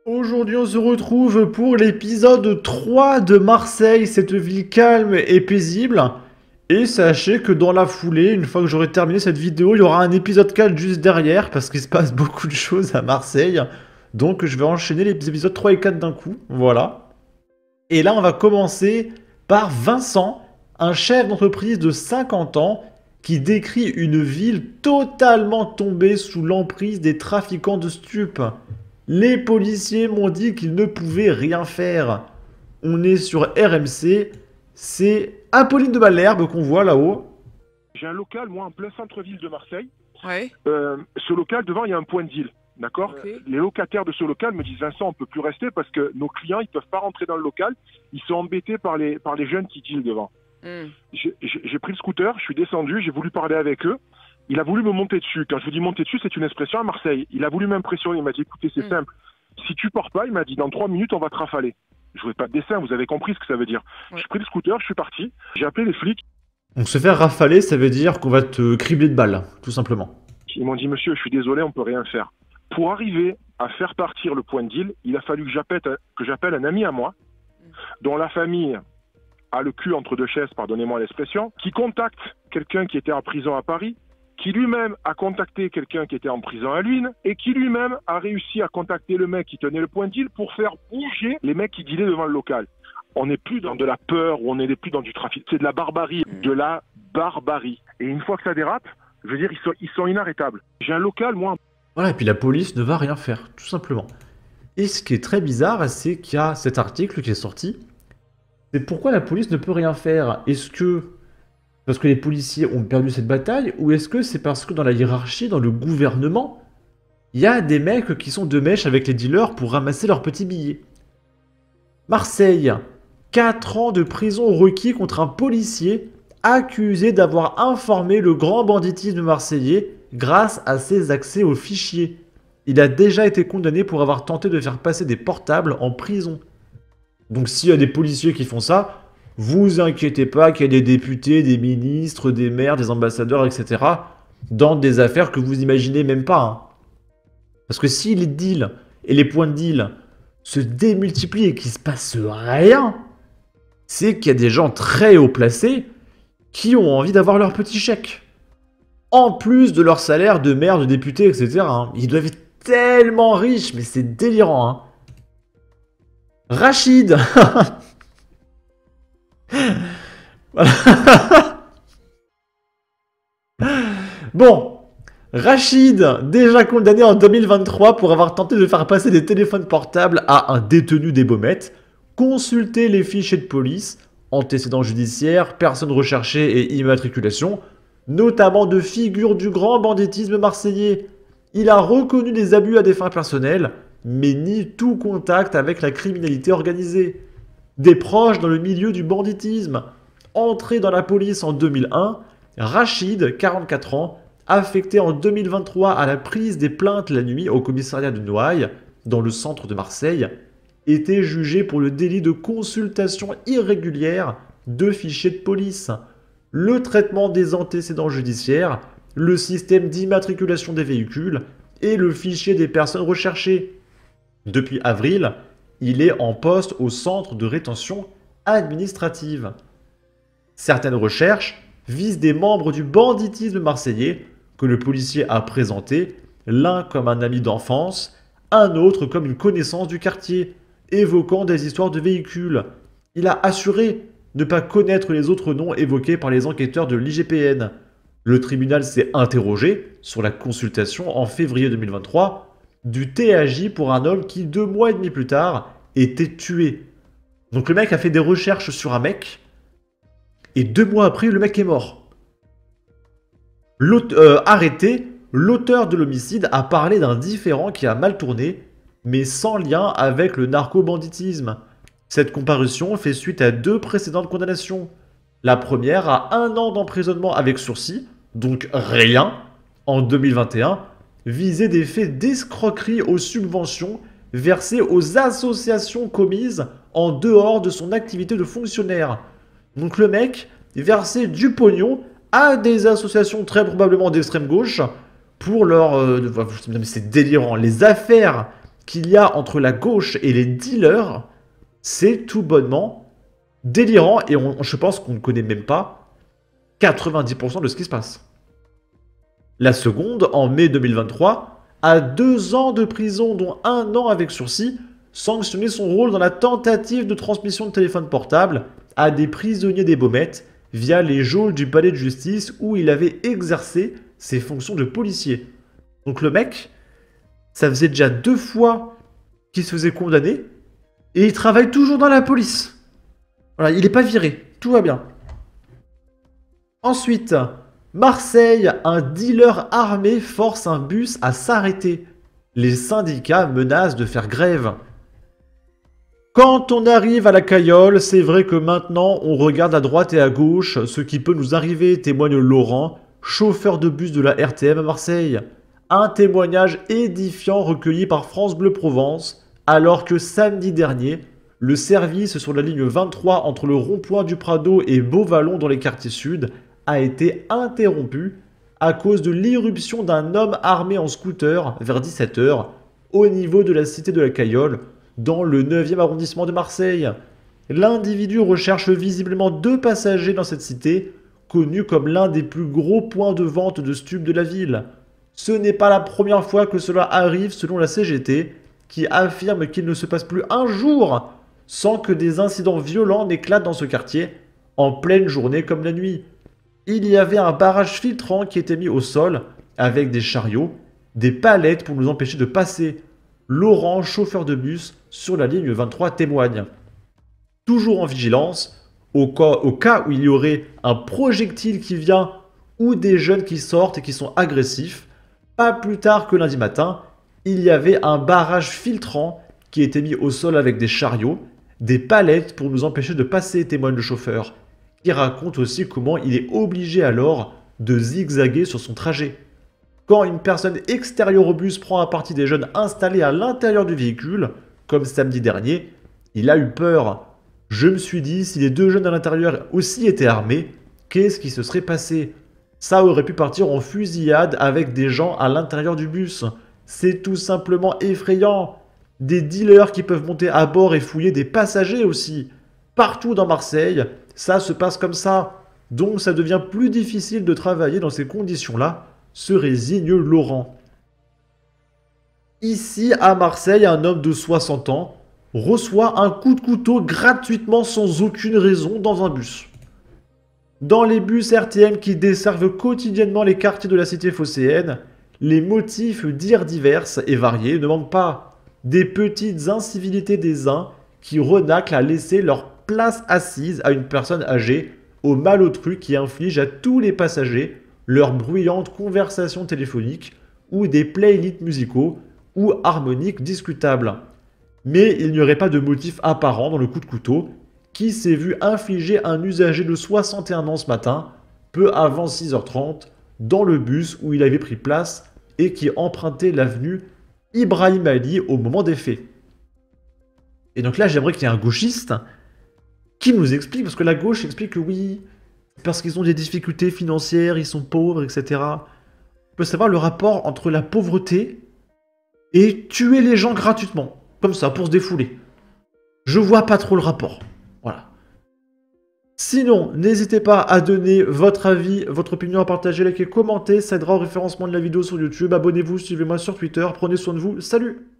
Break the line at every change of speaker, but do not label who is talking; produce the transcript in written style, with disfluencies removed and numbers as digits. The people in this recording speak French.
Aujourd'hui, on se retrouve pour l'épisode 3 de Marseille, cette ville calme et paisible. Et sachez que dans la foulée, une fois que j'aurai terminé cette vidéo, il y aura un épisode 4 juste derrière, parce qu'il se passe beaucoup de choses à Marseille. Donc je vais enchaîner les épisodes 3 et 4 d'un coup, voilà. Et là, on va commencer par Vincent, un chef d'entreprise de 50 ans, qui décrit une ville totalement tombée sous l'emprise des trafiquants de stupes. Les policiers m'ont dit qu'ils ne pouvaient rien faire. On est sur RMC. C'est Apolline de Malherbe qu'on voit là-haut.
J'ai un local, moi, en plein centre-ville de Marseille.
Ouais.
Ce local, devant, il y a un point de deal. D'accord.
Ok.
Les locataires de ce local me disent, Vincent, on peut plus rester parce que nos clients, ils peuvent pas rentrer dans le local. Ils sont embêtés par les jeunes qui dealent devant. J'ai pris le scooter, je suis descendu, j'ai voulu parler avec eux. Il a voulu me monter dessus. Quand je vous dis monter dessus, c'est une expression à Marseille. Il a voulu m'impressionner. Il m'a dit, écoutez, c'est simple. Si tu pars pas, il m'a dit, dans 3 minutes, on va te rafaler. Je voulais pas de dessin, vous avez compris ce que ça veut dire.
Ouais.
J'ai pris le scooter, je suis parti. J'ai appelé les flics.
Donc se faire rafaler, ça veut dire qu'on va te cribler de balles, tout simplement.
Ils m'ont dit, monsieur, je suis désolé, on peut rien faire. Pour arriver à faire partir le point de deal, il a fallu que j'appelle un ami à moi, dont la famille a le cul entre deux chaises, pardonnez-moi l'expression, qui contacte quelqu'un qui était en prison à Paris, qui lui-même a contacté quelqu'un qui était en prison à Luynes, et qui lui-même a réussi à contacter le mec qui tenait le point de deal pour faire bouger les mecs qui dealaient devant le local. On n'est plus dans de la peur, ou on n'est plus dans du trafic. C'est de la barbarie, de la barbarie. Et une fois que ça dérape, je veux dire, ils sont inarrêtables. J'ai un local, moi.
Voilà, et puis la police ne va rien faire, tout simplement. Et ce qui est très bizarre, c'est qu'il y a cet article qui est sorti. C'est pourquoi la police ne peut rien faire. Est-ce que parce que les policiers ont perdu cette bataille, ou est-ce que c'est parce que dans la hiérarchie, dans le gouvernement, il y a des mecs qui sont de mèche avec les dealers pour ramasser leurs petits billets? Marseille, 4 ans de prison requis contre un policier accusé d'avoir informé le grand banditisme marseillais grâce à ses accès aux fichiers. Il a déjà été condamné pour avoir tenté de faire passer des portables en prison. Donc s'il y a des policiers qui font ça, vous inquiétez pas qu'il y a des députés, des ministres, des maires, des ambassadeurs, etc. dans des affaires que vous imaginez même pas. Hein. Parce que si les deals et les points de deal se démultiplient et qu'il se passe rien, c'est qu'il y a des gens très haut placés qui ont envie d'avoir leur petit chèque. En plus de leur salaire de maire, de député, etc. Hein. Ils doivent être tellement riches, mais c'est délirant. Hein. Rachid. Bon, Rachid, déjà condamné en 2023 pour avoir tenté de faire passer des téléphones portables à un détenu des Baumettes. Consultez les fichiers de police, antécédents judiciaires, personnes recherchées et immatriculation, notamment de figures du grand banditisme marseillais. Il a reconnu des abus à des fins personnelles, mais nie tout contact avec la criminalité organisée. Des proches dans le milieu du banditisme. Entré dans la police en 2001, Rachid, 44 ans, affecté en 2023 à la prise des plaintes la nuit au commissariat de Noailles, dans le centre de Marseille, était jugé pour le délit de consultation irrégulière de fichiers de police, le traitement des antécédents judiciaires, le système d'immatriculation des véhicules et le fichier des personnes recherchées. Depuis avril, il est en poste au centre de rétention administrative. Certaines recherches visent des membres du banditisme marseillais que le policier a présentés, l'un comme un ami d'enfance, un autre comme une connaissance du quartier, évoquant des histoires de véhicules. Il a assuré ne pas connaître les autres noms évoqués par les enquêteurs de l'IGPN. Le tribunal s'est interrogé sur la consultation en février 2023 du TAJ pour un homme qui, 2 mois et demi plus tard, était tué. Donc le mec a fait des recherches sur un mec, et 2 mois après, le mec est mort. Arrêté, l'auteur de l'homicide a parlé d'un différend qui a mal tourné, mais sans lien avec le narco-banditisme. Cette comparution fait suite à 2 précédentes condamnations. La première à 1 an d'emprisonnement avec sursis, donc rien, en 2021, visait des faits d'escroquerie aux subventions versées aux associations commises en dehors de son activité de fonctionnaire. Donc le mec versait du pognon à des associations très probablement d'extrême gauche pour leur... c'est délirant. Les affaires qu'il y a entre la gauche et les dealers, c'est tout bonnement délirant et je pense qu'on ne connaît même pas 90% de ce qui se passe. La seconde, en mai 2023, a 2 ans de prison, dont 1 an avec sursis, sanctionné son rôle dans la tentative de transmission de téléphone portable à des prisonniers des Baumettes via les geôles du palais de justice où il avait exercé ses fonctions de policier. Donc le mec, ça faisait déjà 2 fois qu'il se faisait condamner et il travaille toujours dans la police. Voilà, il n'est pas viré, tout va bien. Ensuite, Marseille, un dealer armé force un bus à s'arrêter. Les syndicats menacent de faire grève. Quand on arrive à la Cayolle, c'est vrai que maintenant on regarde à droite et à gauche ce qui peut nous arriver, témoigne Laurent, chauffeur de bus de la RTM à Marseille. Un témoignage édifiant recueilli par France Bleu Provence, alors que samedi dernier, le service sur la ligne 23 entre le rond-point du Prado et Beauvallon dans les quartiers sud a été interrompu à cause de l'irruption d'un homme armé en scooter vers 17 h au niveau de la cité de la Cayolle, dans le 9e arrondissement de Marseille. L'individu recherche visiblement 2 passagers dans cette cité, connue comme l'un des plus gros points de vente de stupes de la ville. Ce n'est pas la première fois que cela arrive selon la CGT, qui affirme qu'il ne se passe plus un jour sans que des incidents violents n'éclatent dans ce quartier, en pleine journée comme la nuit. Il y avait un barrage filtrant qui était mis au sol, avec des chariots, des palettes pour nous empêcher de passer. Laurent, chauffeur de bus, sur la ligne 23 témoigne. Toujours en vigilance, au cas où il y aurait un projectile qui vient ou des jeunes qui sortent et qui sont agressifs, pas plus tard que lundi matin, il y avait un barrage filtrant qui était mis au sol avec des chariots, des palettes pour nous empêcher de passer, témoigne le chauffeur, qui raconte aussi comment il est obligé alors de zigzaguer sur son trajet. Quand une personne extérieure au bus prend à partie des jeunes installés à l'intérieur du véhicule, comme samedi dernier, il a eu peur. Je me suis dit, si les 2 jeunes à l'intérieur aussi étaient armés, qu'est-ce qui se serait passé? Ça aurait pu partir en fusillade avec des gens à l'intérieur du bus. C'est tout simplement effrayant. Des dealers qui peuvent monter à bord et fouiller des passagers aussi. Partout dans Marseille, ça se passe comme ça. Donc ça devient plus difficile de travailler dans ces conditions-là, se résigne Laurent. Ici, à Marseille, un homme de 60 ans reçoit un coup de couteau gratuitement sans aucune raison dans un bus. Dans les bus RTM qui desservent quotidiennement les quartiers de la cité phocéenne, les motifs d'ire divers et variés ne manquent pas. Des petites incivilités des uns qui renaclent à laisser leur place assise à une personne âgée, au malotru qui inflige à tous les passagers leurs bruyantes conversations téléphoniques ou des playlists musicaux ou harmoniques discutables. Mais il n'y aurait pas de motif apparent dans le coup de couteau qui s'est vu infliger un usager de 61 ans ce matin, peu avant 6h30, dans le bus où il avait pris place et qui empruntait l'avenue Ibrahim Ali au moment des faits. Et donc là, j'aimerais qu'il y ait un gauchiste qui nous explique, parce que la gauche explique que oui, parce qu'ils ont des difficultés financières, ils sont pauvres, etc. On peut savoir le rapport entre la pauvreté et tuer les gens gratuitement, comme ça, pour se défouler. Je vois pas trop le rapport. Voilà. Sinon, n'hésitez pas à donner votre avis, votre opinion, à partager, liker, commenter, ça aidera au référencement de la vidéo sur YouTube. Abonnez-vous, suivez-moi sur Twitter, prenez soin de vous, salut!